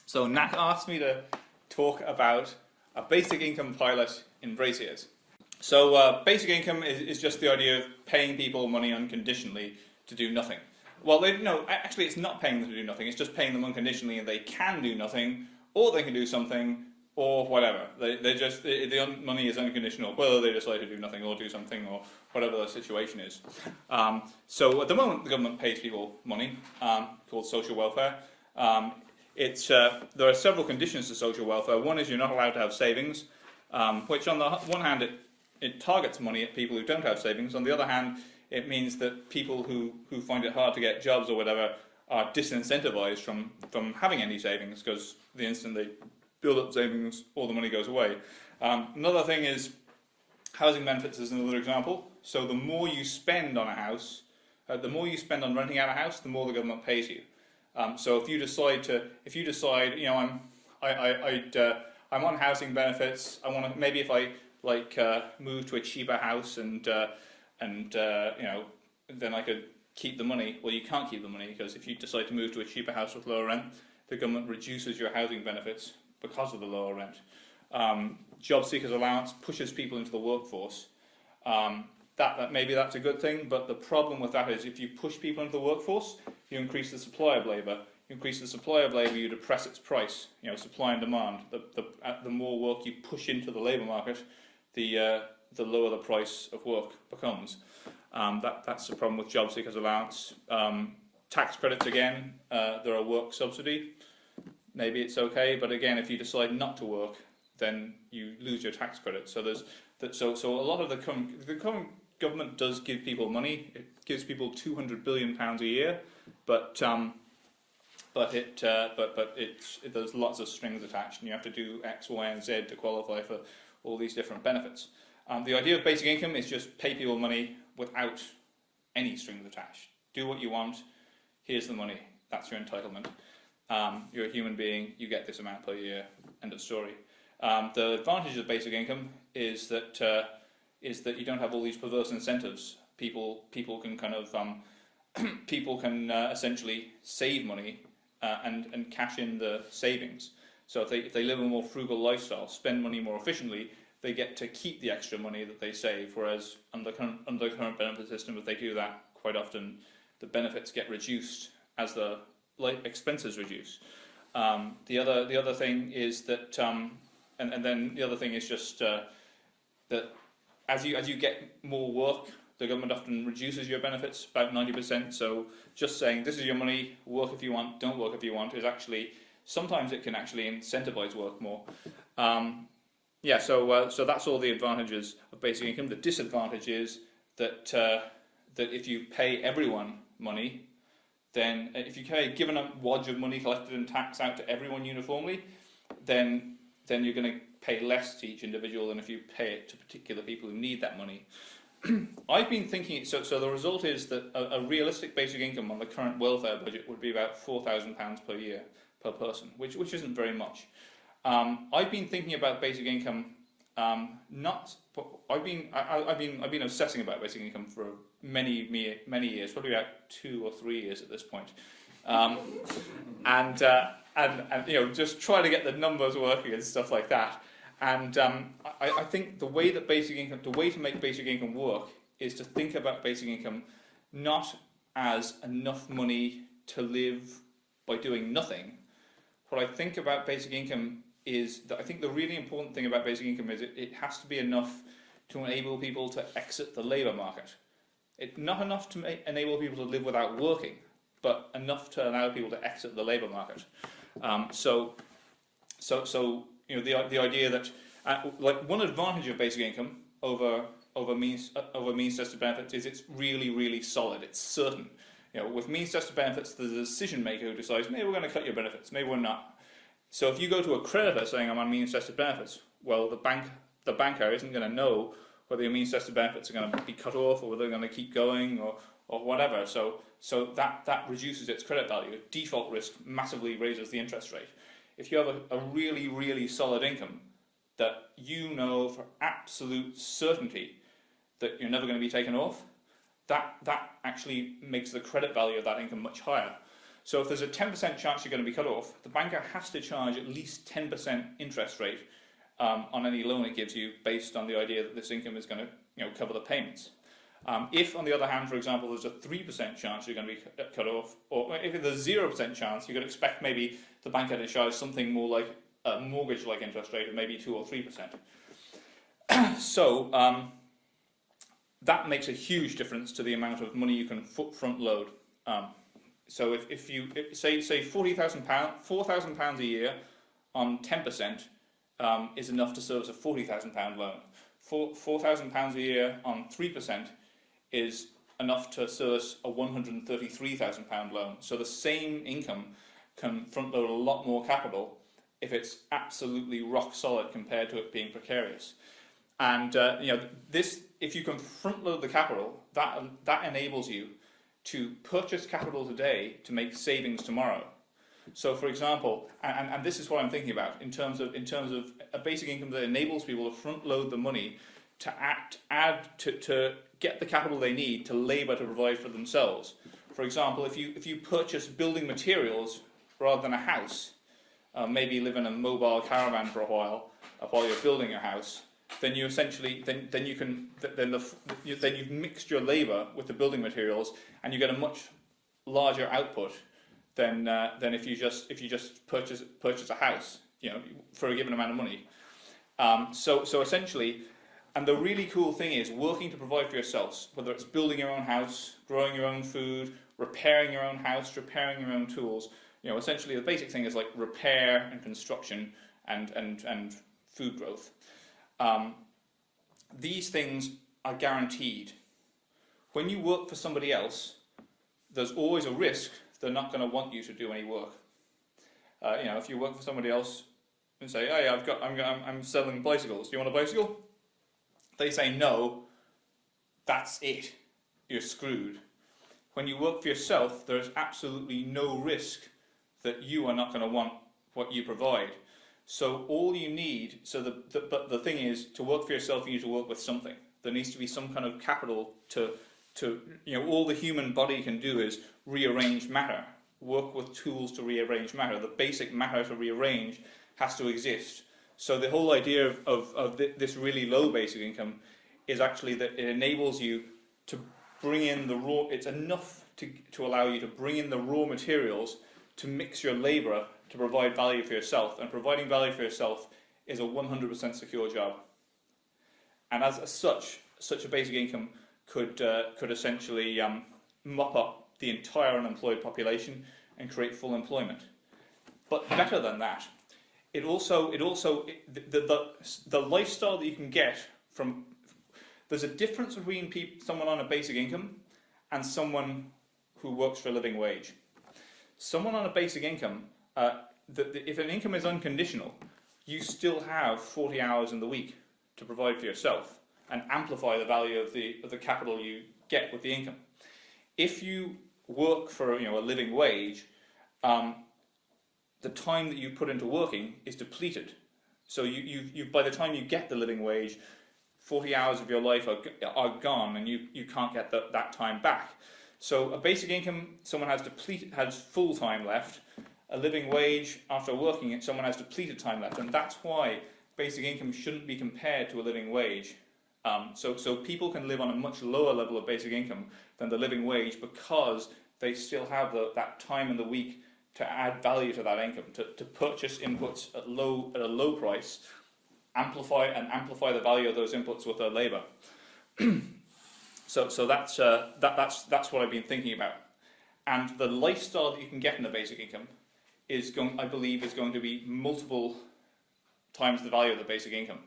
So NAC asked me to talk about a basic income pilot in braziers. So basic income is just the idea of paying people money unconditionally to do nothing. Well, no, actually it's not paying them to do nothing, it's just paying them unconditionally and they can do nothing, or they can do something, or whatever. The money is unconditional, whether they decide to do nothing or do something, or whatever the situation is. So at the moment the government pays people money, called social welfare. There are several conditions to social welfare. One is you're not allowed to have savings, which on the one hand it targets money at people who don't have savings. On the other hand, it means that people who find it hard to get jobs or whatever are disincentivized from having any savings, because the instant they build up savings, all the money goes away. Another thing is housing benefits is another example. So the more you spend on a house, the more you spend on renting out a house, the more the government pays you. So if you decide, you know, I'm on housing benefits. I want to, maybe if I move to a cheaper house and you know, then I could keep the money. Well, you can't keep the money, because if you decide to move to a cheaper house with lower rent, the government reduces your housing benefits because of the lower rent. Job seekers allowance pushes people into the workforce. Maybe that's a good thing, but the problem with that is if you push people into the workforce, you increase the supply of labour. You increase the supply of labour, you depress its price. You know, supply and demand. The more work you push into the labour market, the lower the price of work becomes. That's the problem with job seekers allowance. Tax credits again. They're a work subsidy. Maybe it's okay, but again, if you decide not to work, then you lose your tax credit. So a lot of the current government does give people money. It gives people £200 billion a year, but there's lots of strings attached, and you have to do X, Y, and Z to qualify for all these different benefits. The idea of basic income is just pay people money without any strings attached. Do what you want. Here's the money. That's your entitlement. You're a human being. You get this amount per year. End of story. The advantage of basic income is that you don't have all these perverse incentives. People can kind of essentially save money and cash in the savings. So if they live a more frugal lifestyle, spend money more efficiently, they get to keep the extra money that they save. Whereas under the current benefit system, if they do that, quite often the benefits get reduced as the expenses reduce. The other thing is that, and then the other thing is just that as you get more work, the government often reduces your benefits about 90%. So just saying this is your money, work if you want, don't work if you want, is actually sometimes it can actually incentivize work more. So that's all the advantages of basic income. The disadvantage is that if you pay everyone money, then if you give a wodge of money collected in tax out to everyone uniformly, then you're going to pay less to each individual than if you pay it to particular people who need that money. I've been thinking, so the result is that a realistic basic income on the current welfare budget would be about £4,000 per year per person, which isn't very much. I've been thinking about basic income. I've been obsessing about basic income for many years, probably about 2 or 3 years at this point, and you know, just try to get the numbers working and stuff like that. And I think the way to make basic income work is to think about basic income not as enough money to live by doing nothing. What I think about basic income is that I think the really important thing about basic income is it has to be enough to enable people to exit the labour market. It's not enough to enable people to live without working, but enough to allow people to exit the labour market. So you know, the idea that like one advantage of basic income over means tested benefits is it's really solid. It's certain. You know, with means tested benefits, there's a decision maker who decides maybe we're going to cut your benefits, maybe we're not. So if you go to a creditor saying I'm on means tested benefits, well, the banker isn't going to know whether your means tested benefits are going to be cut off or whether they're going to keep going or whatever. So that reduces its credit value. Default risk massively raises the interest rate. If you have a really solid income that you know for absolute certainty that you're never going to be taken off, that actually makes the credit value of that income much higher. So if there's a 10% chance you're going to be cut off, the banker has to charge at least 10% interest rate on any loan it gives you, based on the idea that this income is going to cover the payments. If, on the other hand, for example, there's a 3% chance you're going to be cut off, or if there's a 0% chance, you could expect maybe the banker to charge something more like a mortgage-like interest rate of maybe 2 or 3%. So that makes a huge difference to the amount of money you can front load. So if you say £4,000 a year on 10% is enough to service a £40,000 loan. £4,000 a year on 3% is enough to service a £133,000 loan. So the same income can front load a lot more capital if it's absolutely rock solid compared to it being precarious. And this, if you can front load the capital, that enables you to purchase capital today to make savings tomorrow. So, for example, and this is what I'm thinking about in terms of a basic income that enables people to front load the money to get the capital they need to labour to provide for themselves. For example, if you purchase building materials rather than a house, maybe live in a mobile caravan for a while you're building a house, then you essentially you've mixed your labour with the building materials, and you get a much larger output than if you just purchase a house, for a given amount of money. So essentially, and the really cool thing is working to provide for yourselves, whether it's building your own house, growing your own food, repairing your own house, repairing your own tools. Essentially the basic thing is like repair and construction and food growth. These things are guaranteed. When you work for somebody else, there's always a risk they're not going to want you to do any work. If you work for somebody else and say, "Hey, I'm selling bicycles. Do you want a bicycle?" They say no. That's it. You're screwed. When you work for yourself, there is absolutely no risk that you are not going to want what you provide. So all you need, but the thing is, to work for yourself, you need to work with something. There needs to be some kind of capital to all the human body can do is rearrange matter, work with tools to rearrange matter. The basic matter to rearrange has to exist. So the whole idea of this really low basic income is actually that it enables you to bring in the raw, it's enough to allow you to bring in the raw materials to mix your labour to provide value for yourself. And providing value for yourself is a 100% secure job. And as such a basic income could essentially mop up the entire unemployed population and create full employment. But better than that, the lifestyle that you can get from, there's a difference between someone on a basic income and someone who works for a living wage. Someone on a basic income, if an income is unconditional, you still have 40 hours in the week to provide for yourself and amplify the value of the capital you get with the income. If you work for a living wage, the time that you put into working is depleted. So you by the time you get the living wage, 40 hours of your life are gone, and you can't get that time back. So a basic income, someone has full time left. A living wage, after working, someone has depleted time left, and that's why basic income shouldn't be compared to a living wage. So people can live on a much lower level of basic income than the living wage because they still have that time in the week to add value to that income, to purchase inputs at a low price, amplify the value of those inputs with their labour. So that's what I've been thinking about. And the lifestyle that you can get in the basic income I believe is going to be multiple times the value of the basic income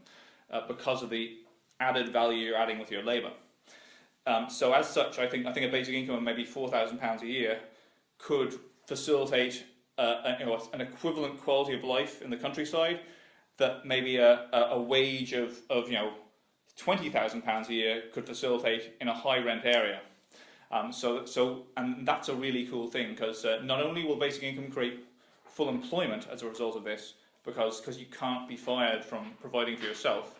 because of the added value you're adding with your labour. So as such, I think a basic income of maybe £4,000 a year could facilitate an equivalent quality of life in the countryside that maybe a wage of £20,000 a year could facilitate in a high rent area. And that's a really cool thing, because not only will basic income create full employment as a result of this, because you can't be fired from providing for yourself,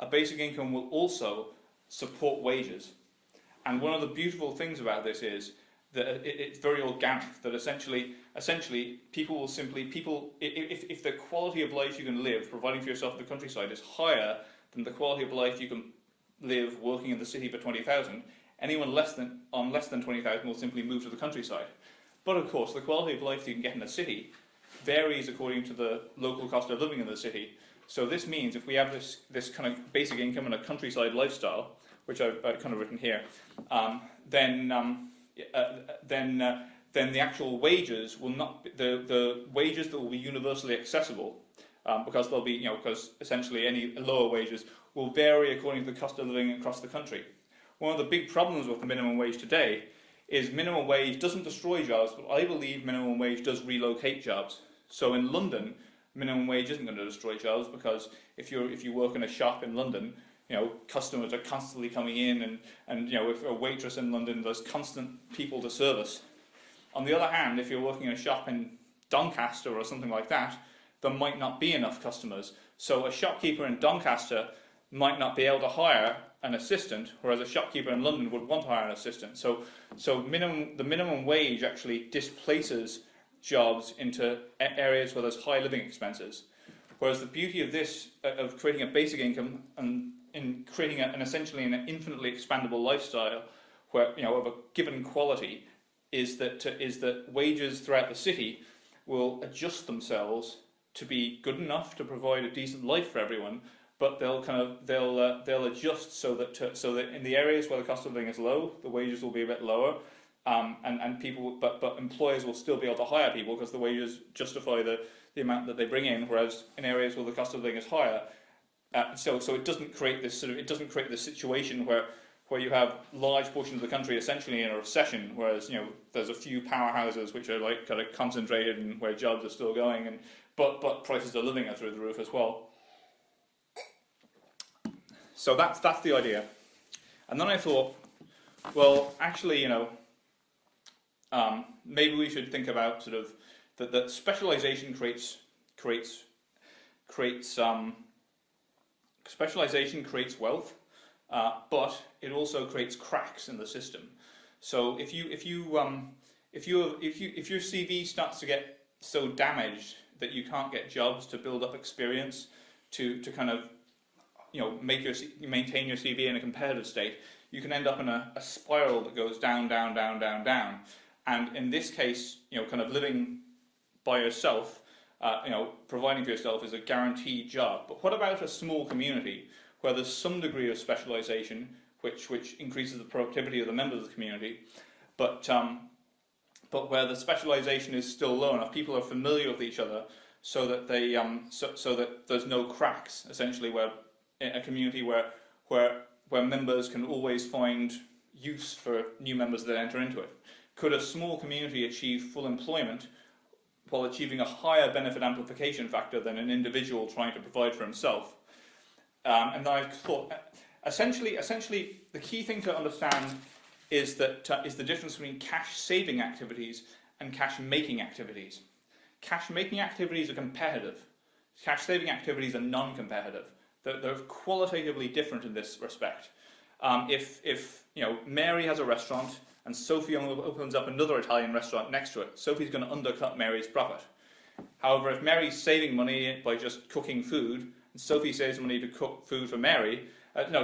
a basic income will also support wages. And one of the beautiful things about this is it's very organic. That essentially people will simply if the quality of life you can live providing for yourself in the countryside is higher than the quality of life you can live working in the city for 20,000, anyone less than 20,000 will simply move to the countryside. But of course, the quality of life you can get in a city varies according to the local cost of living in the city. So this means if we have this kind of basic income and a countryside lifestyle, which I've kind of written here, then the actual wages will not be, the wages that will be universally accessible, because they'll be, because essentially any lower wages will vary according to the cost of living across the country. One of the big problems with the minimum wage today is minimum wage doesn't destroy jobs, but I believe minimum wage does relocate jobs. So in London, minimum wage isn't going to destroy jobs, because if you work in a shop in London, customers are constantly coming in, and if a waitress in London, there's constant people to service. On the other hand, if you're working in a shop in Doncaster or something like that, there might not be enough customers. So a shopkeeper in Doncaster might not be able to hire an assistant, whereas a shopkeeper in London would want to hire an assistant. So the minimum wage actually displaces jobs into areas where there's high living expenses. Whereas the beauty of this, of creating a basic income and in creating an essentially an infinitely expandable lifestyle, where of a given quality, is that wages throughout the city will adjust themselves to be good enough to provide a decent life for everyone, but they'll adjust so that in the areas where the cost of living is low, the wages will be a bit lower, and people, but employers will still be able to hire people because the wages justify the amount that they bring in, whereas in areas where the cost of living is higher, so it doesn't create this situation where you have large portions of the country essentially in a recession, whereas there's a few powerhouses which are like kind of concentrated and where jobs are still going, but prices of living are through the roof as well. So that's the idea. And then I thought, well, actually, maybe we should think about sort of that specialization creates wealth, but it also creates cracks in the system. So if your CV starts to get so damaged that you can't get jobs to build up experience to kind of maintain your CV in a competitive state, you can end up in a spiral that goes down, down, down, down, down. And in this case, kind of living by yourself, providing for yourself is a guaranteed job. But what about a small community where there's some degree of specialization, which increases the productivity of the members of the community, but where the specialization is still low enough, people are familiar with each other, so that they so that there's no cracks, essentially, where in a community where members can always find use for new members that enter into it. Could a small community achieve full employment while achieving a higher benefit amplification factor than an individual trying to provide for himself? And I thought, essentially, the key thing to understand is that is the difference between cash-saving activities and cash-making activities. Cash-making activities are competitive. Cash-saving activities are non-competitive. They're qualitatively different in this respect. If Mary has a restaurant and Sophie opens up another Italian restaurant next to it, Sophie's going to undercut Mary's profit. However, if Mary's saving money by just cooking food, and Sophie saves money to cook food for Mary, and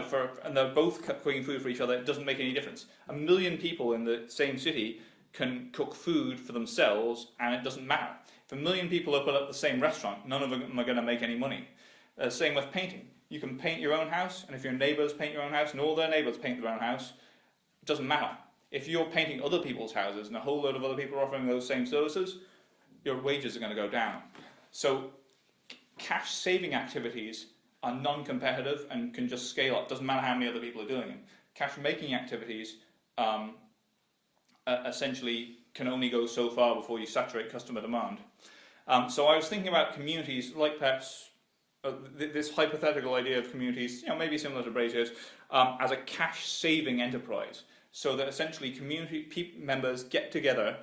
they're both cooking food for each other, it doesn't make any difference. 1 million people in the same city can cook food for themselves, and it doesn't matter. If 1 million people open up the same restaurant, none of them are going to make any money. Same with painting. You can paint your own house, and if your neighbours paint your own house, and all their neighbours paint their own house, it doesn't matter. If you're painting other people's houses, and a whole load of other people are offering those same services, your wages are going to go down. So cash-saving activities are non-competitive and can just scale up. Doesn't matter how many other people are doing them. Cash-making activities essentially can only go so far before you saturate customer demand. So I was thinking about communities like perhaps this hypothetical idea of communities, maybe similar to Brazier's, as a cash-saving enterprise. So that essentially community members get together,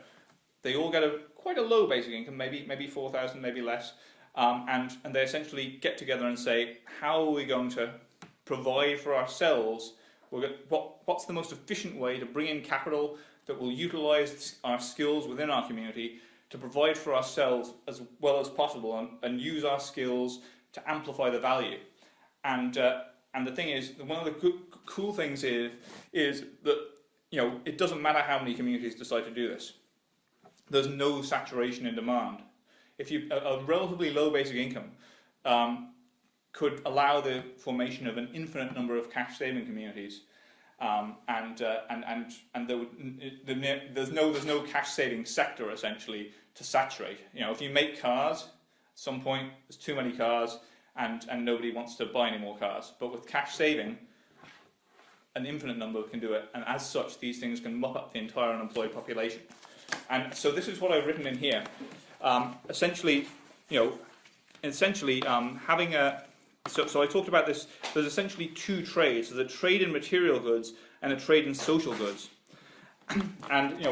they all get quite a low basic income, maybe 4,000, maybe less, and they essentially get together and say, how are we going to provide for ourselves? What's the most efficient way to bring in capital that will utilise our skills within our community to provide for ourselves as well as possible, and use our skills to amplify the value. And the thing is, one of the cool things is that, you know, it doesn't matter how many communities decide to do this. There's no saturation in demand. If a relatively low basic income could allow the formation of an infinite number of cash saving communities, and there's no cash saving sector essentially to saturate. You know, if you make cars, at some point there's too many cars, and nobody wants to buy any more cars. But with cash saving, an infinite number can do it, and as such, these things can mop up the entire unemployed population. And so this is what I've written in here. Essentially, having a so I talked about this. There's essentially two trades: there's a trade in material goods and a trade in social goods. And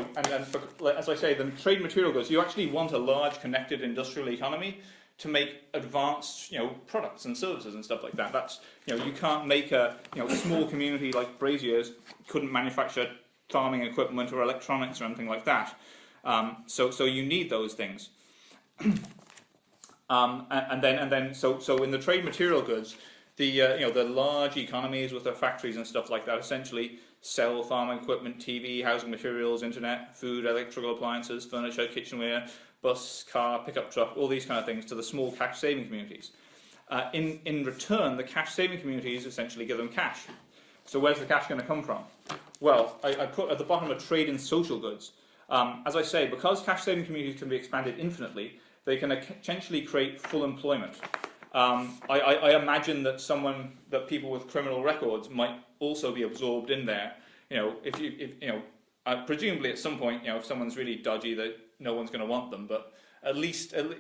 as I say, the trade in material goods, you actually want a large connected industrial economy to make advanced, products and services and stuff like that. That's, you can't make a, small community like Brazier's couldn't manufacture farming equipment or electronics or anything like that. So you need those things. So in the trade material goods, the large economies with their factories and stuff like that essentially sell farming equipment, TV, housing materials, internet, food, electrical appliances, furniture, kitchenware, bus, car, pickup truck, all these kind of things to the small cash saving communities. In return, the cash saving communities essentially give them cash. So where's the cash going to come from? Well, I put at the bottom a trade in social goods. As I say, because cash saving communities can be expanded infinitely, they can essentially create full employment. I imagine that people with criminal records might also be absorbed in there. Presumably at some point, if someone's really dodgy, that no one's going to want them. But at least, there's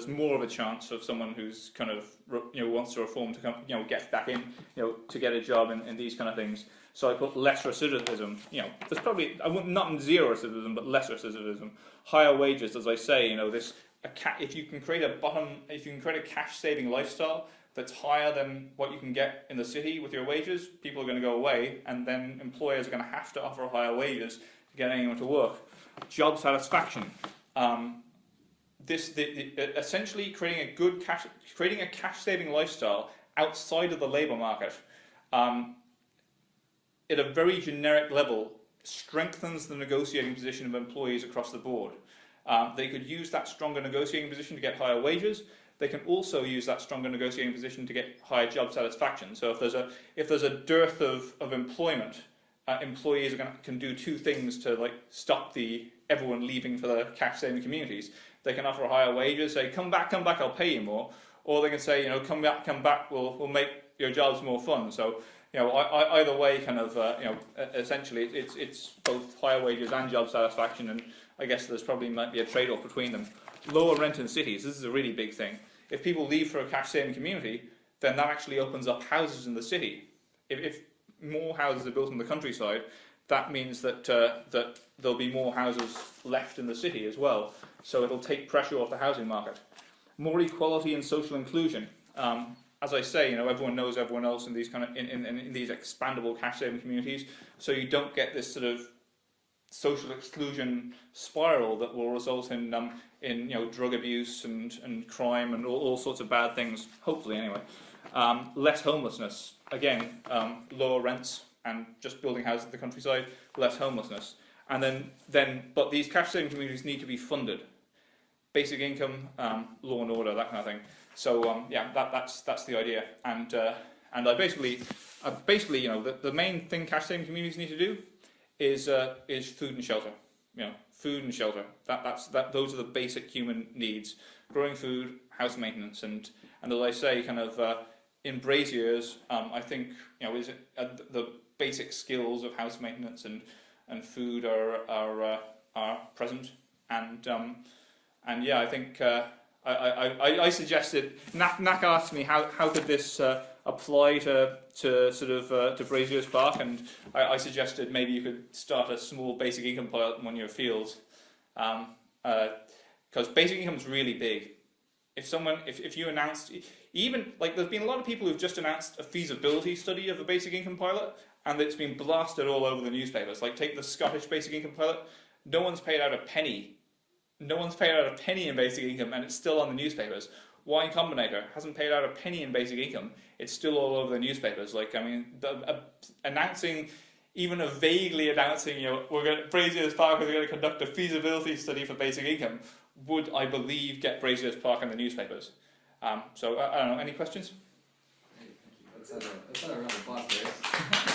more of a chance of someone who's kind of wants to reform to come, get back in, to get a job and these kind of things. So I put less recidivism. There's probably not zero recidivism, but less recidivism. Higher wages, as I say. If you can create a cash saving lifestyle that's higher than what you can get in the city with your wages, people are going to go away, and then employers are going to have to offer higher wages to get anyone to work. Job satisfaction. Essentially creating a cash saving lifestyle outside of the labour market, at a very generic level, strengthens the negotiating position of employees across the board. They could use that stronger negotiating position to get higher wages. They can also use that stronger negotiating position to get higher job satisfaction. So if there's a dearth of employment, employees can do two things to stop everyone leaving for the cash saving communities. They can offer higher wages, say come back, I'll pay you more, or they can say come back, we'll make your jobs more fun. So either way, essentially it's both higher wages and job satisfaction, and I guess there's probably might be a trade-off between them. Lower rent in cities. This is a really big thing. If people leave for a cash saving community, then that actually opens up houses in the city. If more houses are built in the countryside, that means that there'll be more houses left in the city as well. So it'll take pressure off the housing market. More equality and social inclusion. As I say, everyone knows everyone else in these in these expandable cash saving communities. So you don't get this sort of social exclusion spiral that will result in drug abuse and crime and all sorts of bad things. Hopefully, anyway. Less homelessness. Again, lower rents and just building houses in the countryside. Less homelessness. And but these cash saving communities need to be funded. Basic income, law and order, that kind of thing. So that's the idea. And I basically, the main thing cash saving communities need to do is food and shelter. Food and shelter. Those are the basic human needs. Growing food, house maintenance, and as I say, in Brazier's, I think the basic skills of house maintenance and food are present. I think I suggested. Nak asked me how could this apply to Brazier's Park, and I suggested maybe you could start a small basic income pilot in one of your fields, because basic income is really big. If you announced, even there's been a lot of people who've just announced a feasibility study of a basic income pilot, and it's been blasted all over the newspapers. Like, take the Scottish basic income pilot. No one's paid out a penny. No one's paid out a penny in basic income, and it's still on the newspapers. Y Combinator hasn't paid out a penny in basic income. It's still all over the newspapers. Like, I mean, announcing, even vaguely announcing, we're going to, Brazier's Park is going to conduct a feasibility study for basic income, would, I believe, get Brazier's Park in the newspapers. So, I don't know, any questions? Hey, thank you. Let's have a round of applause, guys.